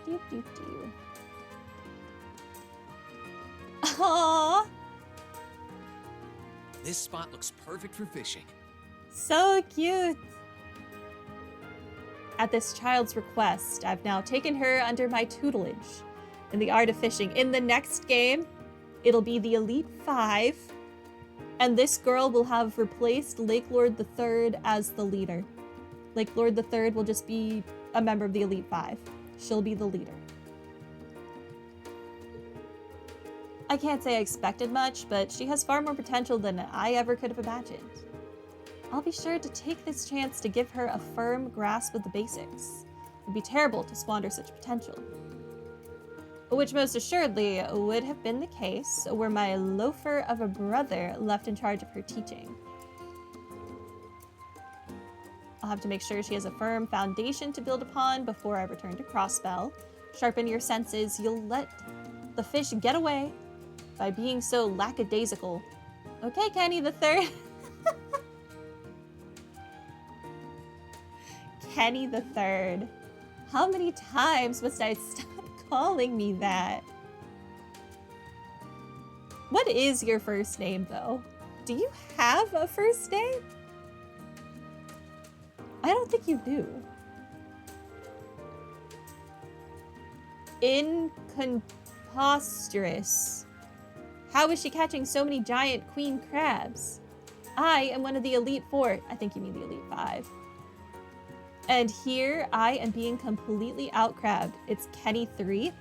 Do, do, do. Aww. This spot looks perfect for fishing. So cute. At this child's request, I've now taken her under my tutelage in the art of fishing. In the next game, it'll be the Elite 5, and this girl will have replaced Lake Lord III as the leader. Lake Lord III will just be a member of the Elite 5. She'll be the leader. I can't say I expected much, but she has far more potential than I ever could have imagined. I'll be sure to take this chance to give her a firm grasp of the basics. It'd be terrible to squander such potential. Which most assuredly would have been the case were my loafer of a brother left in charge of her teaching. I'll have to make sure she has a firm foundation to build upon before I return to Crossbell. Sharpen your senses, you'll let the fish get away by being so lackadaisical. Okay, Kenny the Third. Kenny the Third. How many times must I stop calling me that? What is your first name, though? Do you have a first name? I don't think you do. Incomposterous. How is she catching so many giant queen crabs? I am one of the Elite 4. I think you mean the Elite 5. And here I am being completely out-crabbed. It's Kenny 3.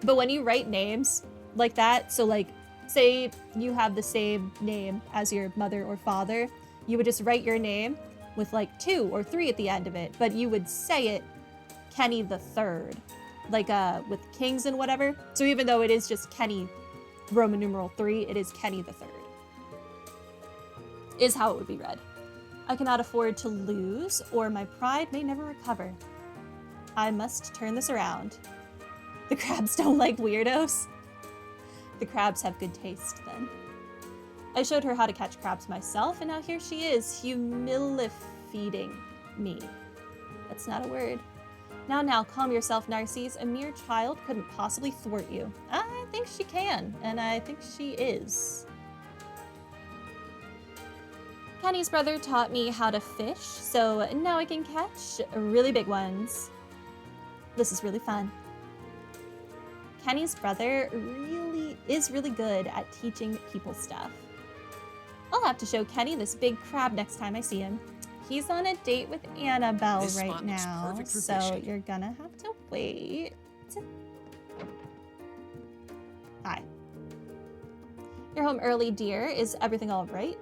But when you write names like that, so like, say you have the same name as your mother or father, you would just write your name with like 2 or 3 at the end of it, but you would say it Kenny the Third, like with kings and whatever. So even though it is just Kenny Roman numeral 3, it is Kenny the Third, is how it would be read. I cannot afford to lose, or my pride may never recover. I must turn this around. The crabs don't like weirdos. The crabs have good taste, then. I showed her how to catch crabs myself, and now here she is, humilifeeding me. That's not a word. Now, calm yourself, Narcisse. A mere child couldn't possibly thwart you. I think she can, and I think she is. Kenny's brother taught me how to fish, so now I can catch really big ones. This is really fun. Kenny's brother is really good at teaching people stuff. I'll have to show Kenny this big crab next time I see him. He's on a date with Annabelle right now, so you're gonna have to wait. Hi. You're home early, dear. Is everything all right?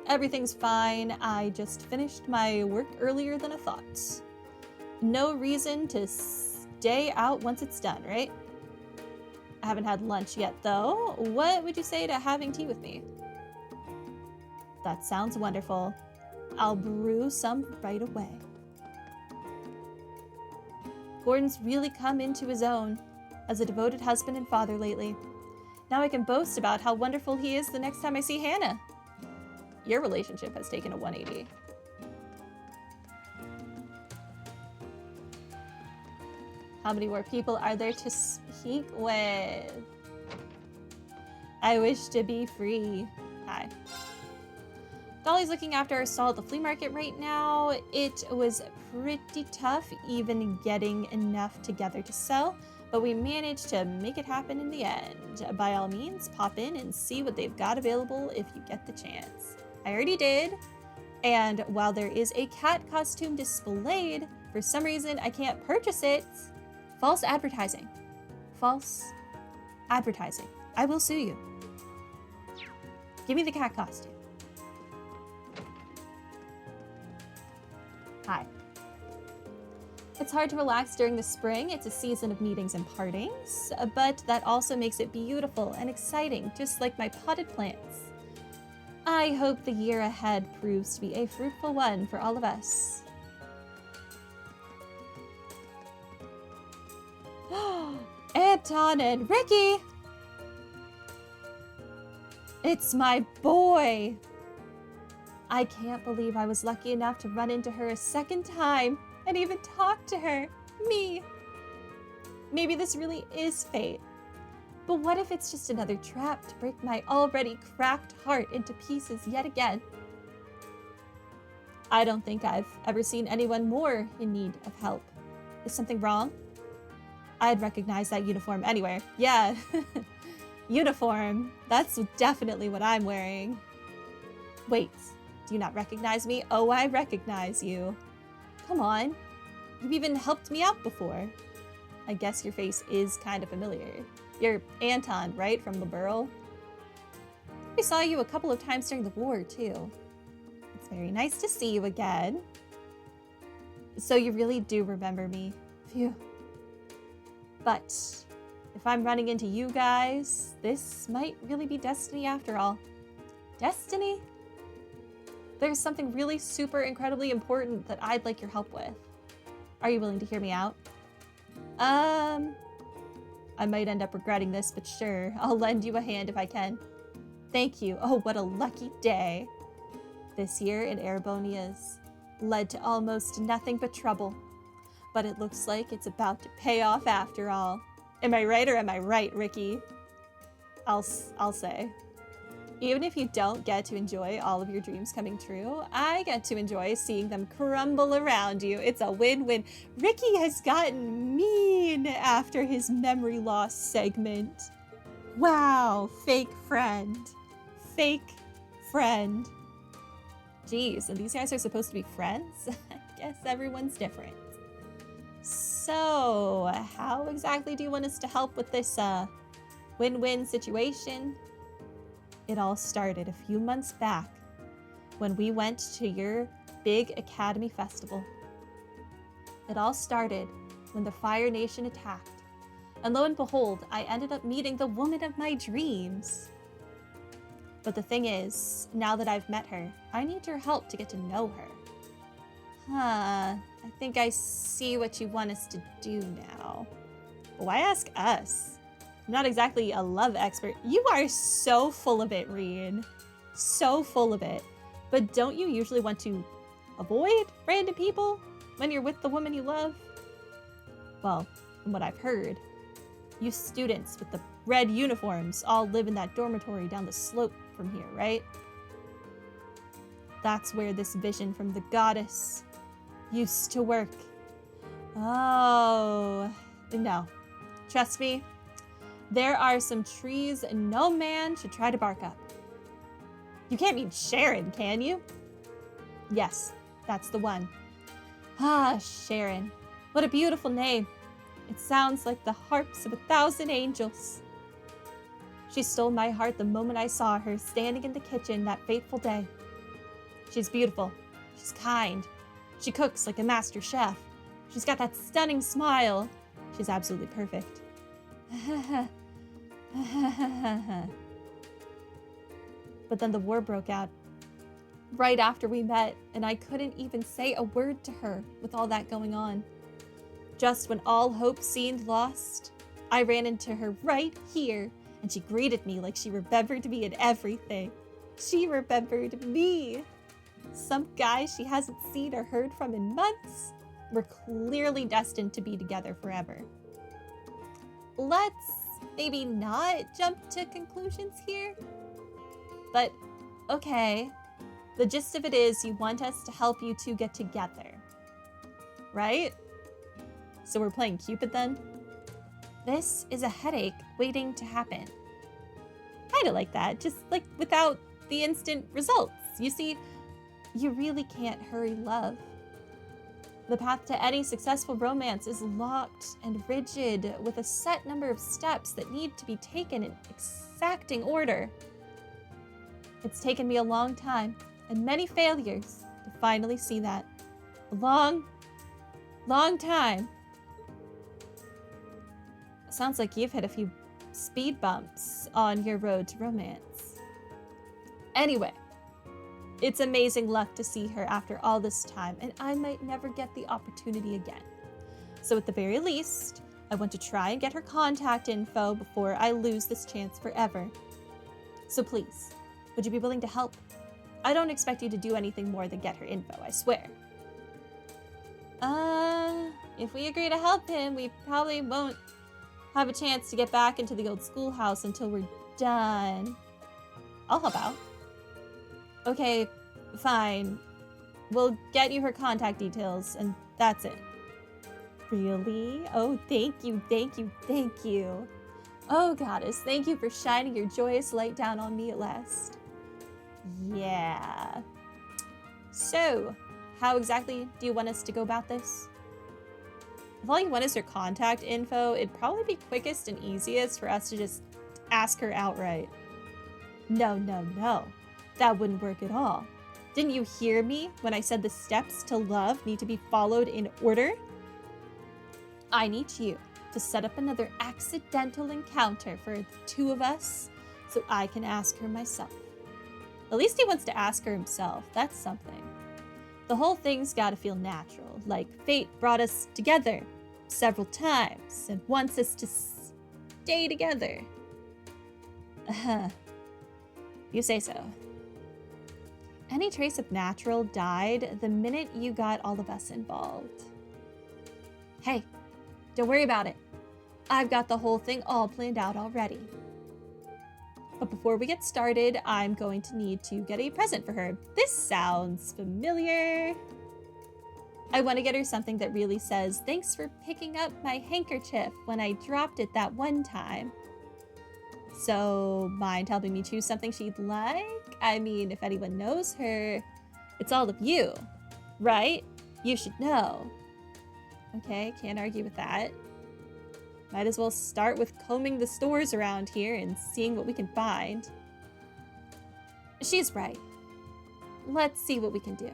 Everything's fine. I just finished my work earlier than I thought. No reason to stay out once it's done, right? I haven't had lunch yet, though. What would you say to having tea with me? That sounds wonderful. I'll brew some right away. Gordon's really come into his own as a devoted husband and father lately. Now I can boast about how wonderful he is the next time I see Hannah. Your relationship has taken a 180. How many more people are there to speak with? I wish to be free. Hi. Dolly's looking after our stall at the flea market right now. It was pretty tough even getting enough together to sell, but we managed to make it happen in the end. By all means, pop in and see what they've got available if you get the chance. I already did, and while there is a cat costume displayed, for some reason I can't purchase it. False advertising. False advertising. I will sue you. Give me the cat costume. Hi. It's hard to relax during the spring. It's a season of meetings and partings, but that also makes it beautiful and exciting, just like my potted plants. I hope the year ahead proves to be a fruitful one for all of us. Anton and Ricky! It's my boy! I can't believe I was lucky enough to run into her a second time and even talk to her. Me. Maybe this really is fate. But what if it's just another trap to break my already cracked heart into pieces yet again? I don't think I've ever seen anyone more in need of help. Is something wrong? I'd recognize that uniform anywhere. Yeah, uniform. That's definitely what I'm wearing. Wait, do you not recognize me? Oh, I recognize you. Come on. You've even helped me out before. I guess your face is kind of familiar. You're Anton, right? From the Burl? We saw you a couple of times during the war, too. It's very nice to see you again. So you really do remember me. Phew. But if I'm running into you guys, this might really be destiny after all. Destiny? There's something really super incredibly important that I'd like your help with. Are you willing to hear me out? I might end up regretting this, but sure, I'll lend you a hand if I can. Thank you. Oh, what a lucky day. This year in Erebonia's led to almost nothing but trouble. But it looks like it's about to pay off after all. Am I right or am I right, Ricky? I'll say. Even if you don't get to enjoy all of your dreams coming true, I get to enjoy seeing them crumble around you. It's a win-win. Ricky has gotten mean after his memory loss segment. Wow, fake friend. Fake friend. Jeez, and these guys are supposed to be friends? I guess everyone's different. So, how exactly do you want us to help with this win-win situation? It all started a few months back when we went to your big Academy Festival. It all started when the Fire Nation attacked. And lo and behold, I ended up meeting the woman of my dreams. But the thing is, now that I've met her, I need your help to get to know her. I think I see what you want us to do now. Why ask us? I'm not exactly a love expert. You are so full of it, Reed. So full of it. But don't you usually want to avoid random people when you're with the woman you love? Well, from what I've heard, you students with the red uniforms all live in that dormitory down the slope from here, right? That's where this vision from the goddess used to work. Oh, no. Trust me, there are some trees no man should try to bark up. You can't mean Sharon, can you? Yes, that's the one. Ah, Sharon. What a beautiful name. It sounds like the harps of 1,000 angels. She stole my heart the moment I saw her standing in the kitchen that fateful day. She's beautiful. She's kind. She cooks like a master chef. She's got that stunning smile. She's absolutely perfect. But then the war broke out right after we met, and I couldn't even say a word to her with all that going on. Just when all hope seemed lost, I ran into her right here, and she greeted me like she remembered me and everything. She remembered me. Some guy she hasn't seen or heard from in months. We're clearly destined to be together forever. Let's maybe not jump to conclusions here. But, okay. The gist of it is you want us to help you two get together. Right? So we're playing Cupid then? This is a headache waiting to happen. Kinda like that, just like without the instant results. You see, you really can't hurry love. The path to any successful romance is locked and rigid with a set number of steps that need to be taken in exacting order. It's taken me a long time and many failures to finally see that. A long, long time. Sounds like you've hit a few speed bumps on your road to romance. Anyway, it's amazing luck to see her after all this time, and I might never get the opportunity again. So at the very least, I want to try and get her contact info before I lose this chance forever. So please, would you be willing to help? I don't expect you to do anything more than get her info, I swear. If we agree to help him, we probably won't have a chance to get back into the old schoolhouse until we're done. I'll help out. Okay, fine. We'll get you her contact details, and that's it. Really? Oh, thank you, thank you, thank you. Oh, goddess, thank you for shining your joyous light down on me at last. Yeah. So, how exactly do you want us to go about this? If all you want is her contact info, it'd probably be quickest and easiest for us to just ask her outright. No, no, no. That wouldn't work at all. Didn't you hear me when I said the steps to love need to be followed in order? I need you to set up another accidental encounter for the two of us so I can ask her myself. At least he wants to ask her himself. That's something. The whole thing's got to feel natural, like fate brought us together several times and wants us to stay together. You say so. Any trace of natural died the minute you got all of us involved. Hey, don't worry about it. I've got the whole thing all planned out already. But before we get started, I'm going to need to get a present for her. This sounds familiar. I want to get her something that really says, thanks for picking up my handkerchief when I dropped it that one time. So, mind helping me choose something she'd like? I mean, if anyone knows her, it's all of you, right? You should know. Okay, can't argue with that. Might as well start with combing the stores around here and seeing what we can find. She's right. Let's see what we can do.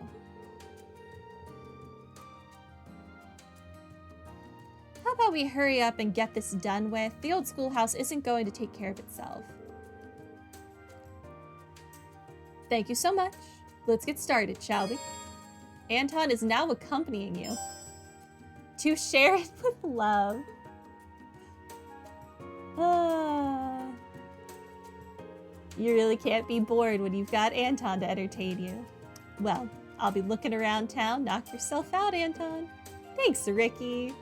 How about we hurry up and get this done with? The old schoolhouse isn't going to take care of itself. Thank you so much. Let's get started, shall we? Anton is now accompanying you. To share it with love. You really can't be bored when you've got Anton to entertain you. Well, I'll be looking around town. Knock yourself out, Anton. Thanks, Ricky.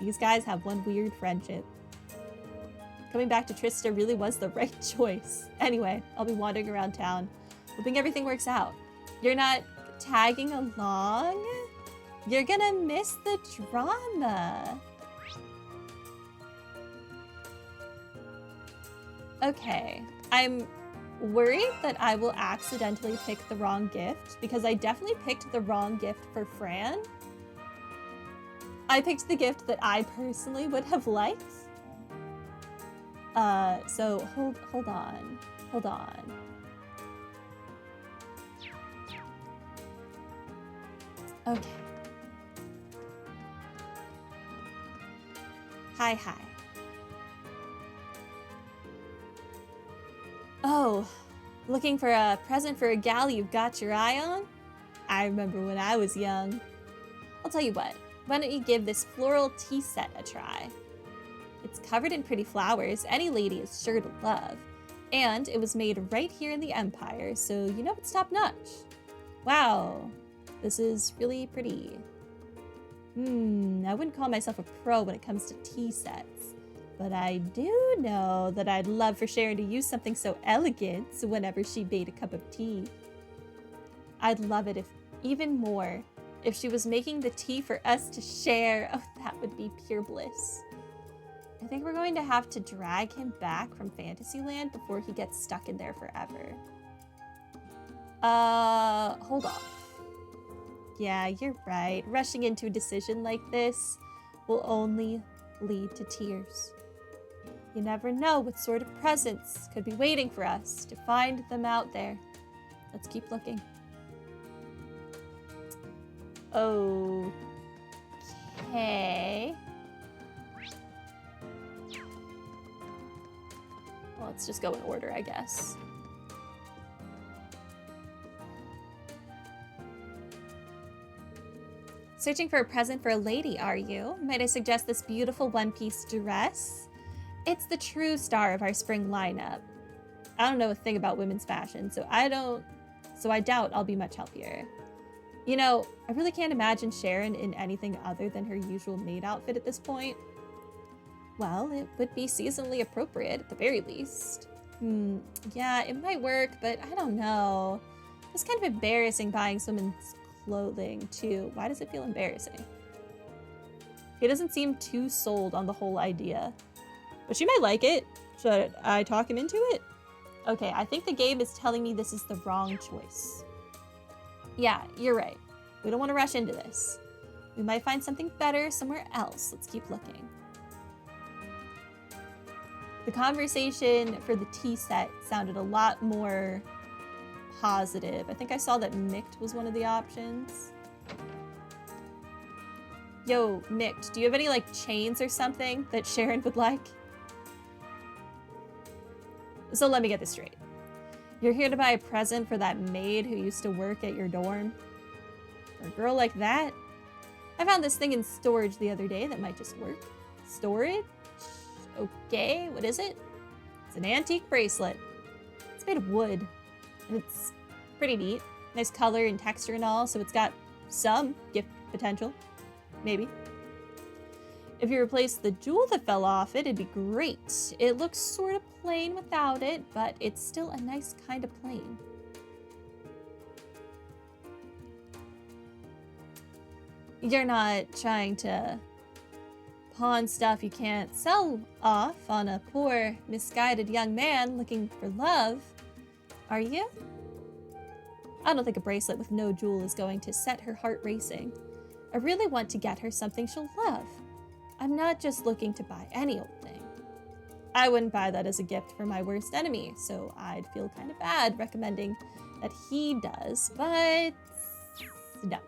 These guys have one weird friendship. Coming back to Trista really was the right choice. Anyway, I'll be wandering around town, hoping everything works out. You're not tagging along? You're gonna miss the drama. Okay, I'm worried that I will accidentally pick the wrong gift because I definitely picked the wrong gift for Fran. I picked the gift that I personally would have liked. So hold on. Okay. Hi. Oh, looking for a present for a gal you've got your eye on? I remember when I was young. I'll tell you what, why don't you give this floral tea set a try? It's covered in pretty flowers any lady is sure to love. And it was made right here in the Empire, so you know it's top notch. Wow, this is really pretty. I wouldn't call myself a pro when it comes to tea sets, but I do know that I'd love for Sharon to use something so elegant whenever she made a cup of tea. I'd love it even more if she was making the tea for us to share. Oh, that would be pure bliss. I think we're going to have to drag him back from Fantasyland before he gets stuck in there forever. Hold off. Yeah, you're right. Rushing into a decision like this will only lead to tears. You never know what sort of presents could be waiting for us to find them out there. Let's keep looking. Okay. Well, let's just go in order, I guess. Searching for a present for a lady, are you? Might I suggest this beautiful one-piece dress? It's the true star of our spring lineup. I don't know a thing about women's fashion, so I doubt I'll be much help here. You know, I really can't imagine Sharon in anything other than her usual maid outfit at this point. Well, it would be seasonally appropriate at the very least. Yeah, it might work, but I don't know. It's kind of embarrassing buying someone's clothing, too. Why does it feel embarrassing? He doesn't seem too sold on the whole idea. But she might like it. Should I talk him into it? Okay, I think the game is telling me this is the wrong choice. Yeah, you're right. We don't want to rush into this. We might find something better somewhere else. Let's keep looking. The conversation for the tea set sounded a lot more positive. I think I saw that Mict was one of the options. Yo, Mict, do you have any, like, chains or something that Sharon would like? So let me get this straight. You're here to buy a present for that maid who used to work at your dorm? For a girl like that? I found this thing in storage the other day that might just work. Storage? Okay, what is it? It's an antique bracelet. It's made of wood, and it's pretty neat. Nice color and texture and all, so it's got some gift potential. Maybe. If you replace the jewel that fell off it, it'd be great. It looks sort of plain without it, but it's still a nice kind of plain. You're not trying to pawn stuff you can't sell off on a poor, misguided young man looking for love, are you? I don't think a bracelet with no jewel is going to set her heart racing. I really want to get her something she'll love. I'm not just looking to buy any old thing. I wouldn't buy that as a gift for my worst enemy, so I'd feel kind of bad recommending that he does, but no.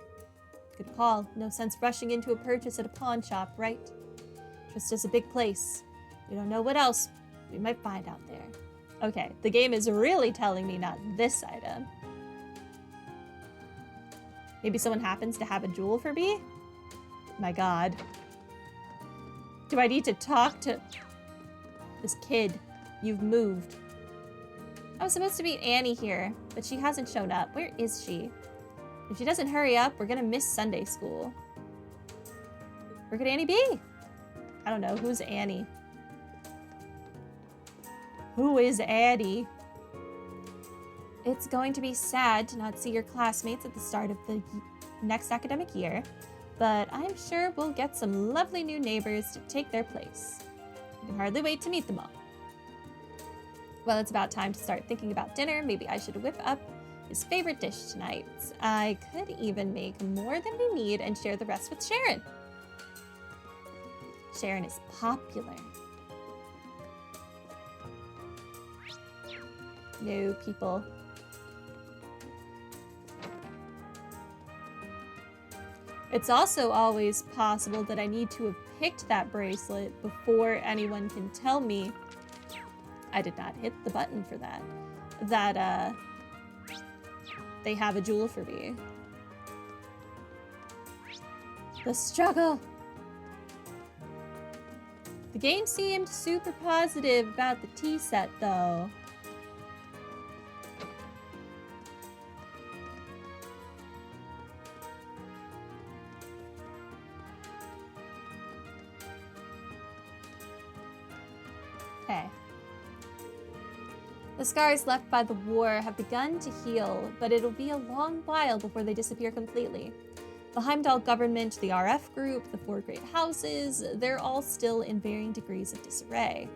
Good call. No sense rushing into a purchase at a pawn shop, right? Just as a big place. We don't know what else we might find out there. Okay, the game is really telling me not this item. Maybe someone happens to have a jewel for me? My god. Do I need to talk to this kid? You've moved. I was supposed to meet Annie here, but she hasn't shown up. Where is she? If she doesn't hurry up, we're gonna miss Sunday school. Where could Annie be? I don't know. Who's Annie? Who is Annie? It's going to be sad to not see your classmates at the start of the next academic year, but I'm sure we'll get some lovely new neighbors to take their place. I can hardly wait to meet them all. Well, it's about time to start thinking about dinner. Maybe I should whip up his favorite dish tonight. I could even make more than we need and share the rest with Sharon. Sharon is popular. No, people. It's also always possible that I need to have picked that bracelet before anyone can tell me I did not hit the button for that. That, they have a jewel for me. The struggle! The game seemed super positive about the tea set, though. Okay. The scars left by the war have begun to heal, but it'll be a long while before they disappear completely. The Heimdall government, the RF group, the 4 great houses, they're all still in varying degrees of disarray.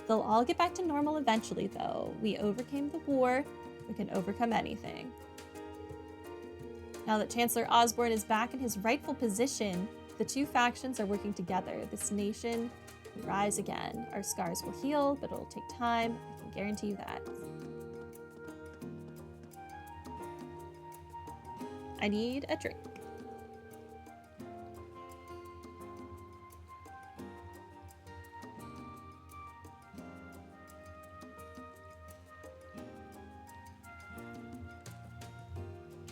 They'll all get back to normal eventually, though. We overcame the war. We can overcome anything. Now that Chancellor Osborne is back in his rightful position, the 2 factions are working together. This nation will rise again. Our scars will heal, but it'll take time. I can guarantee you that. I need a drink.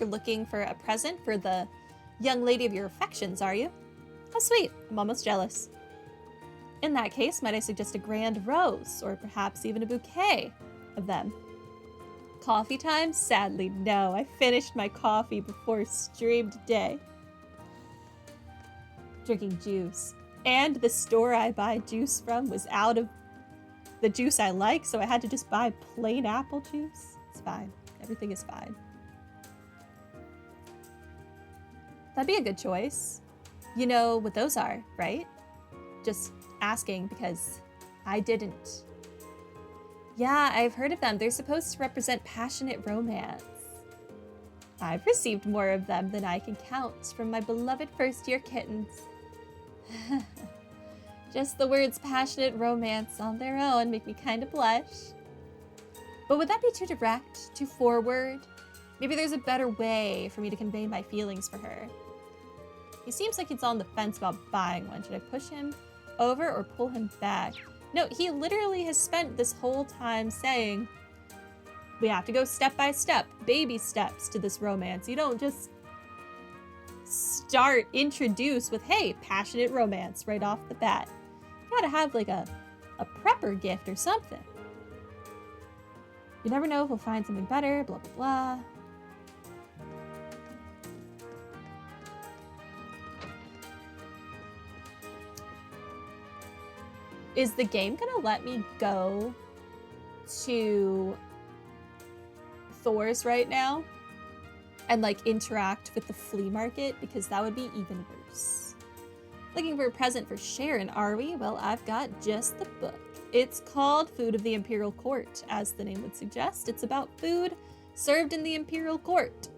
You're looking for a present for the young lady of your affections, are you? How sweet. I'm almost jealous. In that case, might I suggest a grand rose, or perhaps even a bouquet of them? Coffee time? Sadly, no. I finished my coffee before stream today. Drinking juice. And the store I buy juice from was out of the juice I like, so I had to just buy plain apple juice. It's fine. Everything is fine. That'd be a good choice. You know what those are, right? Just asking because I didn't. Yeah, I've heard of them. They're supposed to represent passionate romance. I've received more of them than I can count from my beloved first-year kittens. Just the words passionate romance on their own make me kind of blush. But would that be too direct, too forward? Maybe there's a better way for me to convey my feelings for her. He seems like he's on the fence about buying one. Should I push him over or pull him back? No, he literally has spent this whole time saying, we have to go step by step, baby steps to this romance. You don't just introduce with, hey, passionate romance right off the bat. You gotta have like a prepper gift or something. You never know if we'll find something better, blah, blah, blah. Is the game gonna let me go to Thor's right now and like interact with the flea market? Because that would be even worse. Looking for a present for Sharon, are we? Well, I've got just the book. It's called Food of the Imperial Court, as the name would suggest. It's about food served in the Imperial Court.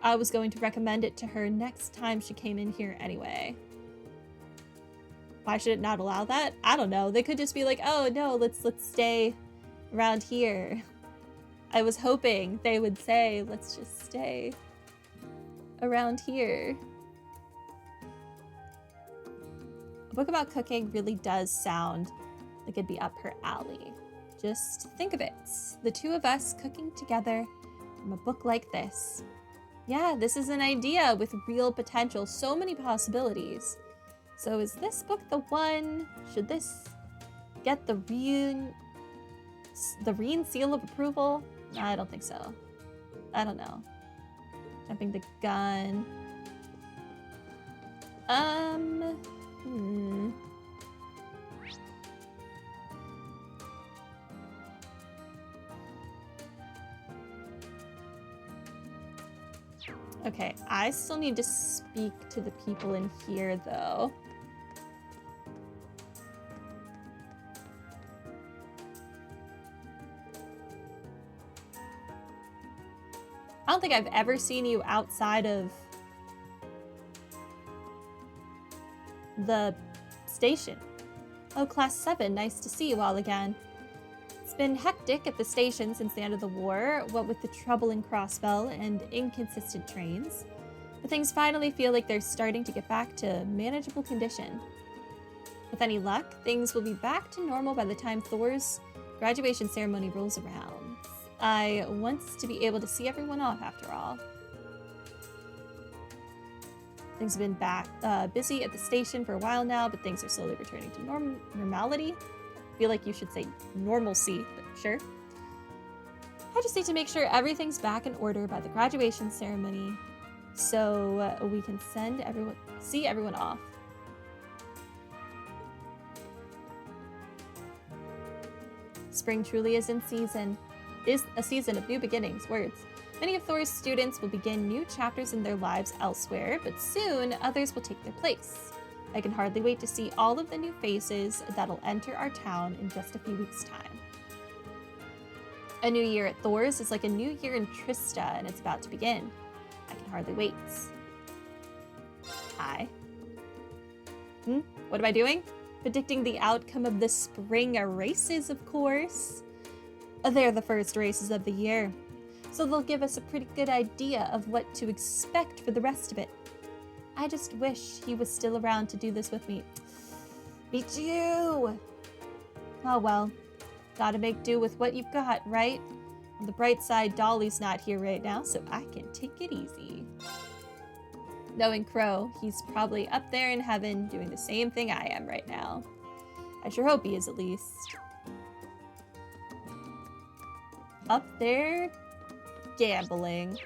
I was going to recommend it to her next time she came in here anyway. Why should it not allow that? I don't know. They could just be like, oh no, let's stay around here. I was hoping they would say, let's just stay around here. A book about cooking really does sound like it'd be up her alley. Just think of it. The two of us cooking together from a book like this. Yeah, this is an idea with real potential. So many possibilities. So is this book the one? Should this get the Reen seal of approval? No, I don't think so. I don't know. Jumping the gun. Okay, I still need to speak to the people in here, though. I don't think I've ever seen you outside of the station. Oh, Class 7, nice to see you all again. It's been hectic at the station since the end of the war, what with the trouble in Crossbell and inconsistent trains. But things finally feel like they're starting to get back to manageable condition. With any luck, things will be back to normal by the time Thor's graduation ceremony rolls around. I want to be able to see everyone off after all. Things have been busy at the station for a while now, but things are slowly returning to normality. I feel like you should say normalcy, but sure. I just need to make sure everything's back in order by the graduation ceremony so we can see everyone off. Spring truly is in season. Is a season of new beginnings, words. Many of Thor's students will begin new chapters in their lives elsewhere, but soon others will take their place. I can hardly wait to see all of the new faces that'll enter our town in just a few weeks' time. A new year at Thor's is like a new year in Trista, and it's about to begin. I can hardly wait. Hi. What am I doing? Predicting the outcome of the spring races, of course. They're the first races of the year, so they'll give us a pretty good idea of what to expect for the rest of it. I just wish he was still around to do this with me. Me too! Oh well, gotta make do with what you've got, right? On the bright side, Dolly's not here right now, so I can take it easy. Knowing Crow, he's probably up there in heaven doing the same thing I am right now. I sure hope he is, at least. Up there, gambling.